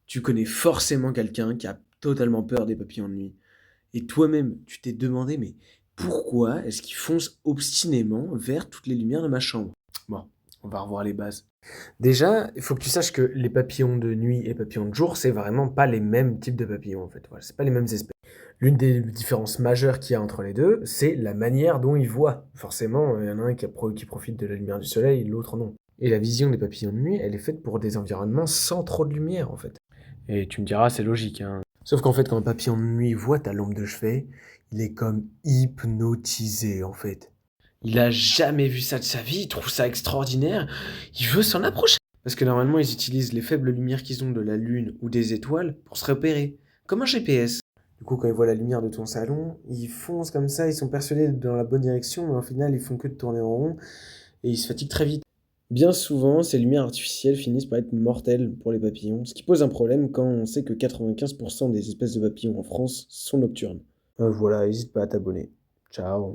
Tu connais forcément quelqu'un qui a totalement peur des papillons de nuit. Et toi-même, tu t'es demandé, mais pourquoi est-ce qu'ils foncent obstinément vers toutes les lumières de ma chambre? Bon, on va revoir les bases. Déjà, il faut que tu saches que les papillons de nuit et papillons de jour, c'est vraiment pas les mêmes types de papillons en fait. Voilà, c'est pas les mêmes espèces. L'une des différences majeures qu'il y a entre les deux, c'est la manière dont ils voient. Forcément, il y en a un qui profite de la lumière du soleil, l'autre non. Et la vision des papillons de nuit, elle est faite pour des environnements sans trop de lumière en fait. Et tu me diras, c'est logique, hein. Sauf qu'en fait, quand un papillon de nuit voit ta lampe de chevet, il est comme hypnotisé en fait. Il a jamais vu ça de sa vie, il trouve ça extraordinaire, il veut s'en approcher. Parce que normalement, ils utilisent les faibles lumières qu'ils ont de la lune ou des étoiles pour se repérer, comme un GPS. Du coup, quand ils voient la lumière de ton salon, ils foncent comme ça, ils sont persuadés d'être dans la bonne direction, mais au final, ils font que de tourner en rond et ils se fatiguent très vite. Bien souvent, ces lumières artificielles finissent par être mortelles pour les papillons, ce qui pose un problème quand on sait que 95% des espèces de papillons en France sont nocturnes. Voilà, n'hésite pas à t'abonner. Ciao.